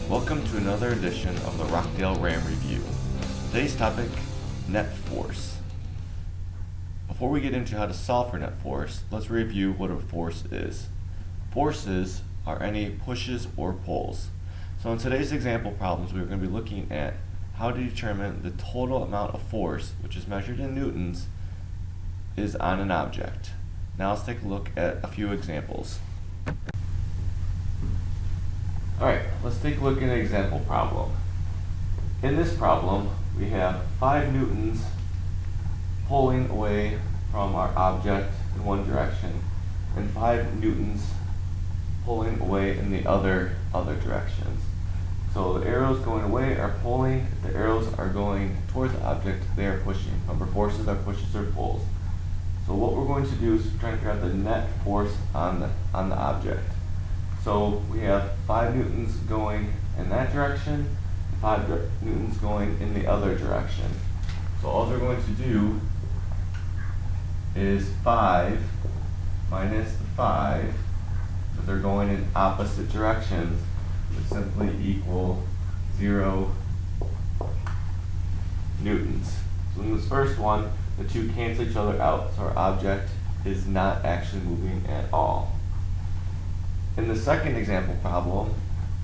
Welcome to another edition of the Rockdale RAM Review. Today's topic, net force. Before we get into how to solve for net force, let's review what a force is. Forces are any pushes or pulls. So in today's example problems, we're going to be looking at how to determine the total amount of force, which is measured in newtons, is on an object. Now let's take a look at a few examples. Alright, let's take a look at an example problem. In this problem, we have 5 newtons pulling away from our object in one direction and 5 newtons pulling away in the other directions. So the arrows going away are pulling, the arrows are going towards the object, they are pushing. Remember, forces are pushes or pulls. So what we're going to do is try to figure out the net force on the object. So we have 5 newtons going in that direction, 5 newtons going in the other direction. So all we're going to do is 5 minus 5, because they're going in opposite directions, would simply equal 0 newtons. So in this first one, the two cancel each other out, so our object is not actually moving at all. In the second example problem,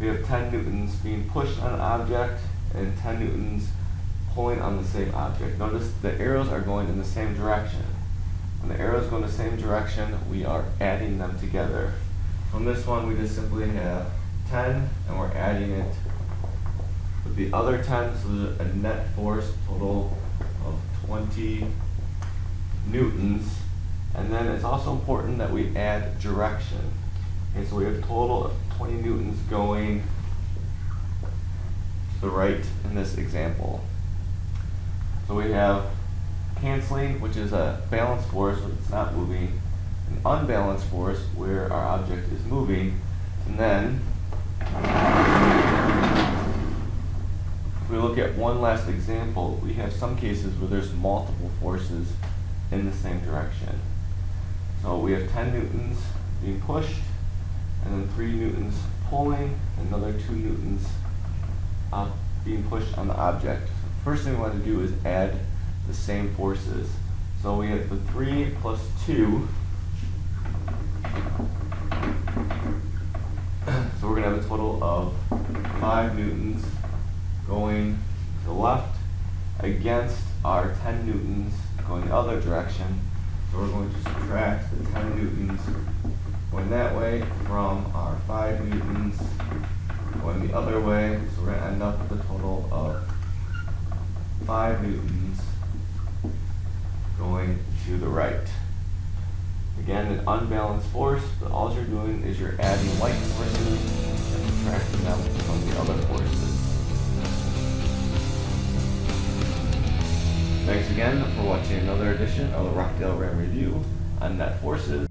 we have 10 newtons being pushed on an object and 10 newtons pulling on the same object. Notice the arrows are going in the same direction. When the arrows go in the same direction, we are adding them together. From this one, we just simply have 10 and we're adding it with the other 10, so there's a net force total of 20 newtons. And then it's also important that we add direction. Okay, so we have a total of 20 newtons going to the right in this example. So we have canceling, which is a balanced force when it's not moving, an unbalanced force where our object is moving, and then if we look at one last example, we have some cases where there's multiple forces in the same direction. So we have 10 newtons being pushed, and then 3 newtons pulling, another 2 newtons being pushed on the object. First thing we want to do is add the same forces. So we have the 3 plus 2. So we're going to have a total of 5 newtons going to the left against our 10 newtons going the other direction. So we're going to subtract the 10 newtons going that way from our 5 newtons going the other way. So we're going to end up with a total of 5 newtons going to the right. Again, an unbalanced force, but all you're doing is you're adding like forces and subtracting them from the other forces. Thanks again for watching another edition of the Rockdale RAM Review on net forces.